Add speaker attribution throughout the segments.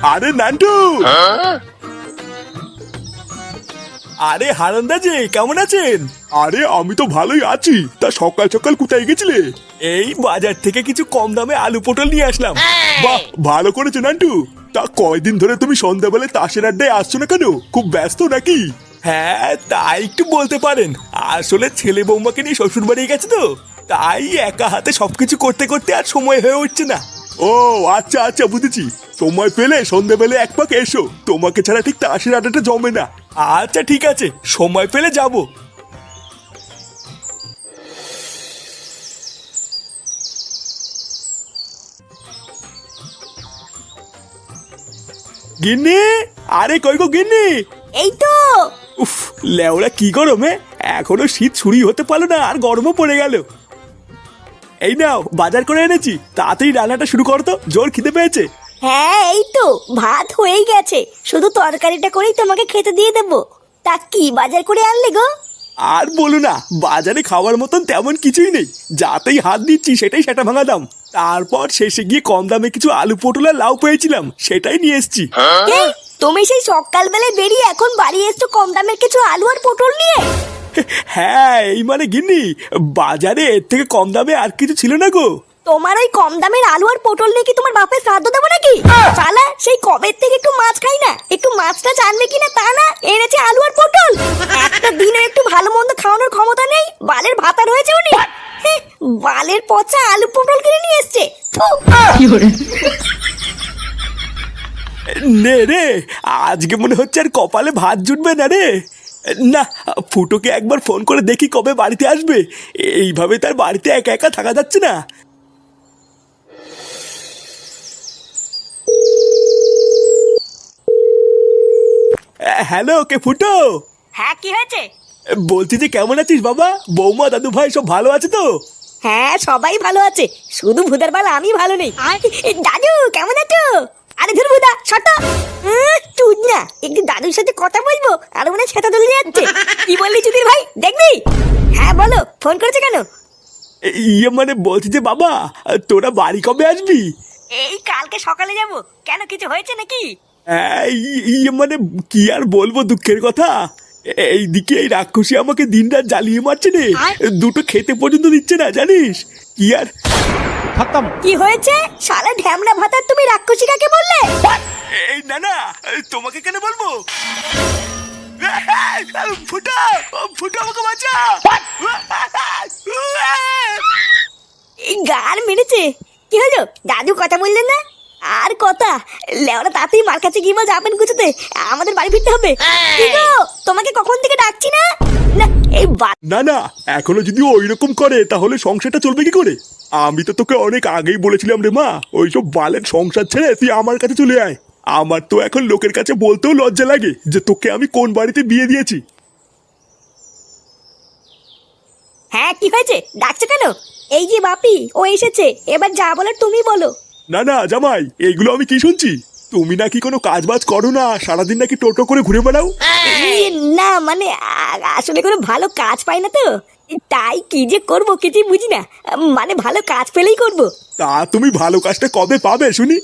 Speaker 1: আরে নান্টু, আরে হারান্দা যে কেমন আছেন? আরে আমি তো ভালোই আছি। তা সকাল সকাল কোথায় গেছিলে? এই বাজার থেকে কিছু কম দামে আলু পটল নিয়ে আসলাম। বাহ, ভালো করেছো নান্টু। তা কয়দিন ধরে তুমি সন্ধ্যাবেলায় তাসের আড্ডায় আসছো না কেন? খুব ব্যস্ত নাকি? হ্যাঁ, তাই একটু বলতে পারেন। আসলে ছেলে বৌমাকে নিয়ে শ্বশুর বাড়ি গেছে তো, তাই একা হাতে সবকিছু করতে করতে আর সময় হয়ে উঠছে না। ও আচ্ছা আচ্ছা, বুঝেছি। সময় পেলে সন্ধ্যাবেলা এক পাক এসো, তোমাকে ছাড়া ঠিক তাসের আড্ডাটা জমে না। আচ্ছা ঠিক আছে, সময় পেলে যাব। গিন্নি, আরে কই গো গিন্নি?
Speaker 2: এই তো।
Speaker 1: উফ, লেওড়া কি গরমে, এখনো শীত ছুরি হতে পারলো না আর গরমও পড়ে গেল। এই নাও বাজার করে এনেছি, তাড়াতাড়ি রান্নাটা শুরু করো তো, জোর খিদে পেয়েছে।
Speaker 2: হ্যাঁ এই তো ভাত হয়েই গেছে, শুধু তরকারিটা করেই তোমাকে খেতে দিয়ে দেবো। তা কি বাজার করে আনলে গো?
Speaker 1: আর বলো না, বাজারে খাওয়ার মতন তেমন কিছুই নেই। যাতেই হাত দিচ্ছি সেটাই সেটা ভাঙা দাম। তারপর শেষে গিয়ে কম দামে কিছু আলু পটল আর লাউ পেয়েছিলাম, সেটাই নিয়ে এসেছি।
Speaker 2: এই, তুমি সেই সকালবেলায় বেরিয়ে এখন বাড়ি এসছো কম দামের কিছু আলু আর পটল নিয়ে?
Speaker 1: হ্যাঁ, এই মানে গিন্নি, বাজারে এর থেকে কম দামে আর কিছু ছিল না গো।
Speaker 2: তোমার ওই কম দামের আলু আর পটল নিয়ে কি তোমার বাপের শ্রাদ্ধ দেবো নাকি? শালা সেই কবের থেকে একটু মাছ খাই না, একটু মাছটা জানবে কিনা তা না, এনেছে আলু আর পটল। একটা দিনে একটু ভালো মন্দ খাওয়ানোর ক্ষমতা নেই, বালের ভাতা রয়েছে উনি। বালের পচা আলু পটল কিনে নিয়ে এসছে।
Speaker 1: নে রে, আজকে মনে হচ্ছে আর কপালে ভাত জুটবে না রে। না, ফুটোকে একবার ফোন করে দেখি কবে বাড়িতে আসবে। এইভাবে তার বাড়িতে একা একা থাকা যাচ্ছে না। হ্যালো, কে ফুটো?
Speaker 2: হ্যাঁ কি হয়েছে?
Speaker 1: বলছি যে কেমন আছিস বাবা? বৌমা দাদু ভাই সব ভালো আছে তো?
Speaker 2: হ্যাঁ সবাই ভালো আছে, শুধু ভুদার বাল আমি ভালো নেই। দাদু কেমন আছো? আরে ধর ভুদা শট। তুই না একটু দাদুর সাথে কথা বলবো, আর মনে সেটা চলে যাচ্ছে। কি বললি চুদির ভাই, দেখবি? হ্যাঁ বলো, ফোন করেছে কেন?
Speaker 1: ইয়ে মানে বলছি যে বাবা, তোরা বাড়ি কবে আসবি?
Speaker 2: এই কালকে সকালে যাব। কেন কিছু হয়েছে নাকি?
Speaker 1: ইয়ে মানে কি আর বলবো, দুঃখের কথা। এইদিকে এই রাক্ষসী আমাকে দিনরাত জ্বালিয়ে মারছে রে। দুটো খেতে পর্যন্ত দিচ্ছে না, জানিস? কি আর
Speaker 3: খতম।
Speaker 2: কি হয়েছে? শালা ঢ্যামলা ভাতার তুমি রাক্ষসী কাকে বললে?
Speaker 1: এই না না, তোমাকে কেন বলবো? ফুটা ফুটা, আমাকে বাঁচা।
Speaker 2: এই গাল মেরেছে। কি হলো দাদু, কথা বললেন না? আর কথা লেওরা, তাতেই মার কাছে গিয়ে যাবেন গুছোতে, আমাদের বাড়ি ফিরতে হবে। কি গো, তোমাকে কখন থেকে ডাকছি না? না এই
Speaker 1: না না, এখনো যদি ওই রকম করে তাহলে সংসারটা চলবে কি করে? আমি তো তোকে অনেক আগেই বলেছিলাম রে মা, ওইসব বালের সংসার ছেড়ে তুই আমার কাছে চলে আয়। আমার তো এখন লোকের কাছে বলতেও লজ্জা লাগে যে তোকে আমি কোন বাড়িতে বিয়ে দিয়েছি।
Speaker 2: হ্যাঁ কি হয়েছে, ডাকছো কেন? এই যে বাপি, ও এসেছে, এবার যা বলার তুমি বলো।
Speaker 1: না না জামাই, এগুলো আমি কি শুনছি? তুমি নাকি কোনো কাজ বাজ করো না, সারাদিন নাকি টোটো করে ঘুরে বেড়াও।
Speaker 2: না মানে আসলে কোনো ভালো কাজ পাই না তো, তাই কি যে করবো কিছুই বুঝি না। মানে ভালো কাজ পেলেই করবো।
Speaker 1: তা তুমি ভালো কাজটা কবে পাবে শুনি?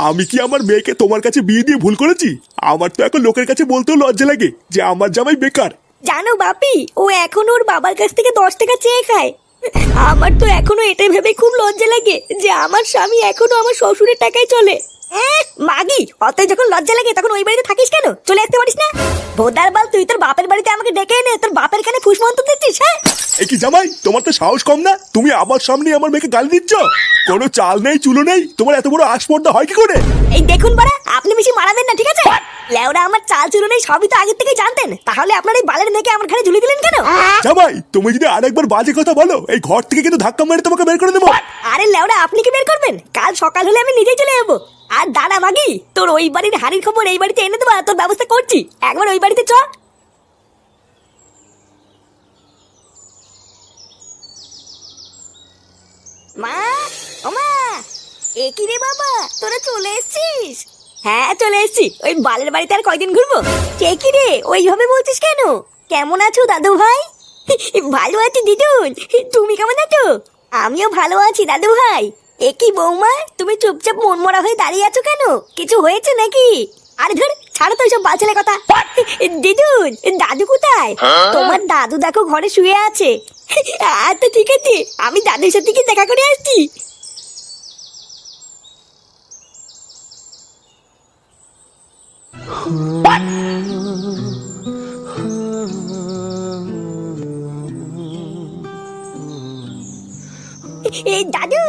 Speaker 1: আমি কি আমার মেয়েকে তোমার কাছে বিয়ে দিয়ে ভুল করেছি? আমার তো এখন লোকের কাছে বলতেও লজ্জা লাগে যে আমার জামাই বেকার।
Speaker 2: জানো বাপি, ও এখন ওর বাবার কাছ থেকে 10 টাকা চেয়ে খায়। আমার তো এখনো এটা ভেবে খুব লজ্জা লাগে যে আমার স্বামী এখনো আমার শ্বশুরের টাকায় চলে। মাগি, অত যখন লজ্জা লাগে তখন ওই বাড়িতে থাকিস কেন? চলে আসতে পারিস না? ভোদার বাল, তুই তোর বাপের বাড়িতে আমাকে ডেকে এনে তোর বাপের কানে ফুসমন্ত দিচ্ছিস? হ্যাঁ
Speaker 1: এ কি জামাই, তোমার তো সাহস কম না? তুমি আমার সামনে আমার মেয়েকে গালি দিচ্ছ। কোনো চাল নেই চুলো নেই, তোমার এত বড় আসপর্দা হয় কি করে?
Speaker 2: এই দেখুন বাড়া, আপনি বেশি মারাবেন না, ঠিক আছে? লেওরা আমার চাল চুলো নেই সবই তো আগের থেকেই জানতেন, তাহলে আপনার এই বালের মেয়েকে আমার ঘরে ঝুলে দিলেন কেন?
Speaker 1: জামাই, তুমি যদি আরেকবার বাজে কথা বলো, এই ঘর থেকে কিন্তু ধাক্কা মেরে তোমাকে বের করে দেবো।
Speaker 2: আরে লেওরা, আপনি কি বের করবেন? কাল সকাল হলে আমি নিজেই চলে যাবো। আর দাঁড়া মাগি, তোর ওই বাড়ির হাড়ির খবর এই বাড়িতে এনে দেবো, তোর ব্যবস্থা করছি। একবার ওই বাড়িতে চ। মা, ও মা, এ কি রে বাবা, তোরা চলে এসেছিস? হ্যাঁ চলে এসেছি, ওই বালের বাড়িতে আর কয়দিন ঘুরবো। কে কি রে ওইভাবে বলছিস কেন? কেমন আছো দাদু ভাই? ভালো আছি দিদুন, তুমি কেমন আছো? আমিও ভালো আছি দাদু ভাই। একই বৌমা, তুমি চুপচাপ মনমরা হয়ে দাঁড়িয়ে আছো কেন? কিছু হয়েছে নাকি? আরে ধর, ছাড়ো তো এইসব বালছেলে কথা। দিদুন, দাদু কোথায়? তোমার দাদু দেখো ঘরে শুয়ে আছে। আচ্ছা ঠিক আছে, আমি দাদুর সাথে কি দেখা করে আসছি। এই দাদু,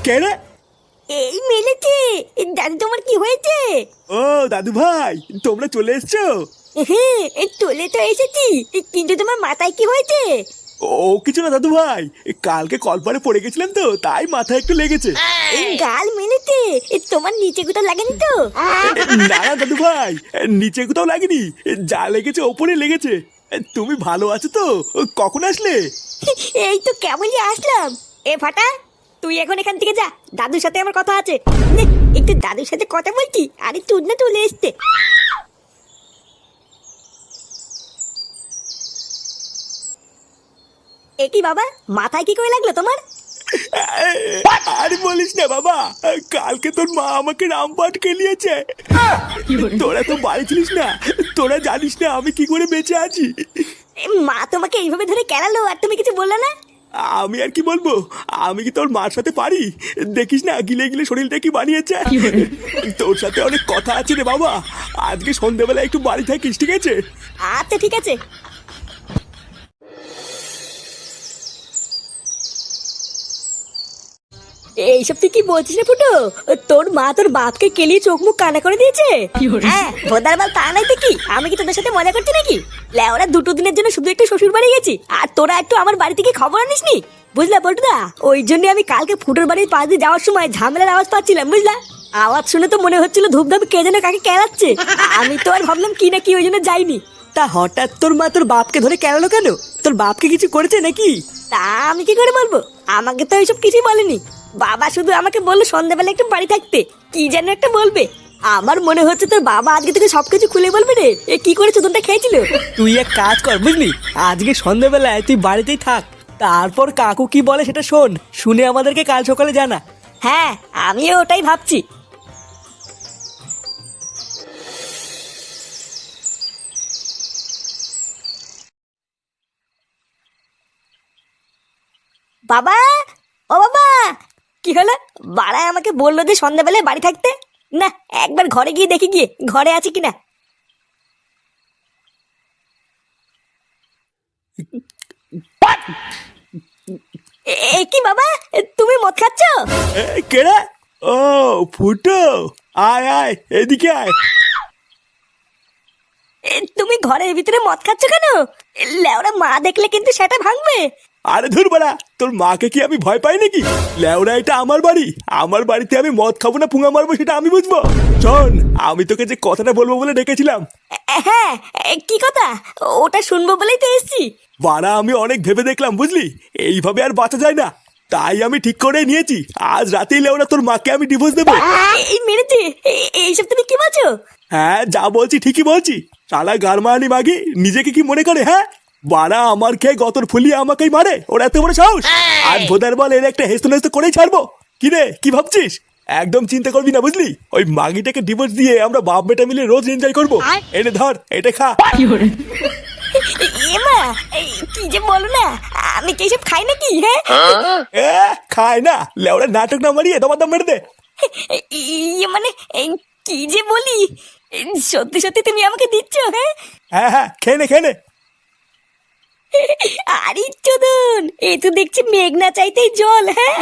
Speaker 1: কেন?
Speaker 2: এই মেলেছে। দাদু তোমার কি হয়েছে?
Speaker 1: ও দাদু ভাই, তোমরা চলে এসছো?
Speaker 2: হ্যাঁ, চলে তো এসেছি, কিন্তু তোমার মাথায় কি হয়েছে?
Speaker 1: ও কিছু না দাদু ভাই, কালকে কলপারে পড়ে গেছিলাম তো, তাই মাথায় একটু লেগেছে।
Speaker 2: এই গাল মেলেছে, তোমার নিচে কোথাও লাগেনি তো?
Speaker 1: না না দাদু ভাই, নিচে কোথাও লাগেনি, যা লেগেছে ওপরে লেগেছে। তুমি ভালো আছো তো? কখন আসলে?
Speaker 2: এই তো কেমনই আসলাম। এ ফাটা, তুই এখন এখান থেকে যা, দাদুর সাথে আমার কথা আছে। নে, একটু দাদুর সাথে কথা বলছি, আরে তুই না চলে এসছে। এ কি বাবা, মাথায় কি করে লাগলো তোমার?
Speaker 1: আর বলিস না বাবা, কালকে তোর মা আমাকে রামপাট খেলিয়েছে। তোরা তো বাড়ি ছিলিস না, তোরা জানিস না আমি কি করে বেঁচে আছি।
Speaker 2: মা তোমাকে এইভাবে ধরে কেলালো আর তুমি কিছু বললে না?
Speaker 1: আমি আর কি বলবো, আমি কি তোর মার সাথে পারি? দেখিস না গিলে গিলে শরীরটা কি বানিয়েছে। তোর সাথে অনেক কথা আছে রে বাবা, আজকে সন্ধ্যেবেলা একটু বাড়ি থাকিস, ঠিক আছে?
Speaker 2: আচ্ছা ঠিক আছে। এইসব তুই কি বলছিস রে ফুটো? তোর মা তোর বাপকে কেলিয়ে চোখ মুখ কানা করে দিয়েছে? হ্যাঁ ভোদার বাল, তা নাই তো কি, আমি কি তোদের সাথে মজা করছি নাকি? লেওরা দুটো দিনের জন্য শুধু একটু শ্বশুর বাড়ি গেছি, আর তোরা একটু আমার বাড়ি থেকে খবর আনিসনি, বুঝলা পল্টুদা? ওই জন্য আমি কালকে ফুটোর বাড়ির পাশ দিয়ে যাওয়ার সময় ঝামেলার আওয়াজ পাচ্ছিলাম, বুঝলা? আওয়াজ শুনে তো মনে হচ্ছিল ধূপধাপ কে যেন কাকে কেলাচ্ছে। আমি তো আর ভাবলাম কি না কি, ওই জন্য যাইনি।
Speaker 3: তা হঠাৎ তোর মা তোর বাপকে ধরে কেলালো কেন? তোর বাপকে কিছু করেছে নাকি?
Speaker 2: তা আমি কি করে বলবো, আমাকে তো এইসব কিছুই বলেনি। বাবা শুধু আমাকে বললো সন্ধ্যাবেলা একটু বাড়ি থাকতে, কি যেন একটা বলবে। আমার মনে হচ্ছে তোর বাবা আজকে থেকে সবকিছু খুলে বলবে রে, এ কি করে চোদনটা খেয়েছিল।
Speaker 3: তুই এক কাজ কর বুঝলি, আজকে সন্ধ্যাবেলায় তুই বাড়িতেই থাক, তারপর কাকু কি বলে সেটা শোন, শুনে আমাদেরকে কাল সকালে জানা।
Speaker 2: হ্যাঁ, আমিও ওটাই ভাবছি। বাবা, ও বাবা, কি হলো? বাড়ায় আমাকে বললো যে সন্ধ্যাবেলায় বাড়ি থাকতে। না, একবার ঘরে গিয়ে দেখি গিয়ে ঘরে আছে কিনা। এ কি বাবা, তুমি মদ খাচ্ছ?
Speaker 1: কেডা? ও ফুটো, আয় আয় এদিকে আয়।
Speaker 2: তুমি ঘরের ভিতরে মদ খাচ্ছ কেন? লেওরা মা দেখলে কিন্তু সেটা ভাঙবে।
Speaker 1: আরে ধুর বাড়া, তোর মাকে কি আমি ভয় পাই নাকি? লেওরা, এটা আমার বাড়ি, আমার বাড়িতে আমি মদ খাবো না পুঙা মারবো সেটা আমি বুঝবো। শোন, আমি তোকে যে কথাটা বলবো বলে ডেকেছিলাম।
Speaker 2: হ্যাঁ, কি কথা? ওটা শুনবো বলেই তো এসছি।
Speaker 1: বাড়া, আমি অনেক ভেবে দেখলাম বুঝলি, এইভাবে আর বাঁচা যায় না, তাই আমি ঠিক করে নিয়েছি আজ রাতেই লেওরা তোর মাকে আমি ডিভোর্স দেবো।
Speaker 2: এই মেরেছে, এইসব তুমি কি বলছো?
Speaker 1: হ্যাঁ, যা বলছি ঠিকই বলছি। শালা গারমানি মাগি নিজেকে কি মনে করে? হ্যাঁ, বাড়া আমার খেয়ে গতর ফুলিয়ে আমাকেই মারে, ওর এত বড় সাহস। আর ভোদার বল এর একটা হেস্ত নেস্ত করেই ছাড়বো। কি রে, কি ভাবছিস? একদম চিন্তা করবি না বুঝলি, ওই মাগিটাকে ডিভোর্স দিয়ে আমরা বাপ বেটা মিলে রোজ এনজয় করবো। এনে ধর, এটা খা।
Speaker 2: এমা, কি যে বলো না, আমি কি এসব খাই নাকি? হ্যাঁ,
Speaker 1: খায় না, লেওরা নাটক না মারিয়ে তোমার দাম মেরে দে।
Speaker 2: মানে কি যে বলি, সত্যি সত্যি তুমি আমাকে দিচ্ছ? হ্যাঁ
Speaker 1: হ্যাঁ হ্যাঁ, খেয়ে নে খেয়ে নে।
Speaker 2: আরে চোদন, এ তো দেখছি মেঘ না চাইতেই জল। হ্যাঁ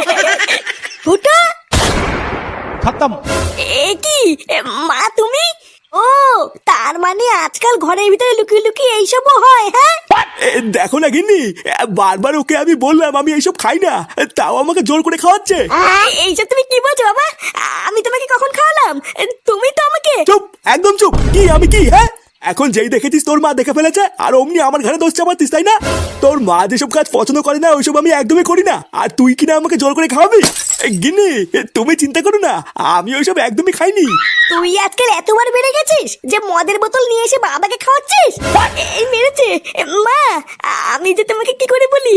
Speaker 2: ফুটা
Speaker 1: খতম।
Speaker 2: এ কি মা তুমি? ও, তার মানে আজকাল ঘরের ভিতরে লুকিয়ে লুকিয়ে এইসবও হয়? হ্যাঁ,
Speaker 1: দেখো না গিন্নি, বারবার ওকে আমি বললাম আমি এইসব খাই না, তাও আমাকে জোর করে খাওয়াচ্ছে।
Speaker 2: এইসব তুমি কি বলছো বাবা? আমি তোমাকে কখন খাওয়ালাম? তুমি তো আমাকে।
Speaker 1: চুপ, একদম চুপ। কি আমি কি? হ্যাঁ, এখন যেই দেখেছিস তোর মা দেখে ফেলেছে আর অমনি আমার ঘরে দোষ চাপাতিস, তাই না? তোর মা যেসব কাজ পছন্দ করে না ওইসব আমি একদমই করি না, আর তুই কিনা আমাকে জোর করে খাওয়াবি? গিন্নি তুমি চিন্তা করো না, আমি ওইসব একদমই খাইনি।
Speaker 2: তুই আজকাল এতবার বেড়ে গেছিস যে মদের বোতল নিয়ে এসে বাবাকে খাওয়াচ্ছিস। এই মেরেছে মা, আমি যে তোমাকে কি করে বলি,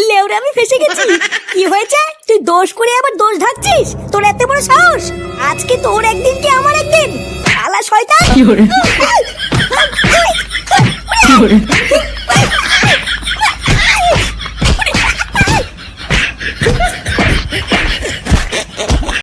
Speaker 2: লেওরা আমি ফেসে গেছি। কি হয়েছে? তুই দোষ করে আবার দোষ ঢাকছিস? তোর এত বড় সাহস! আজকে তোর একদিন কি আমার একদিন, শালা শয়তান।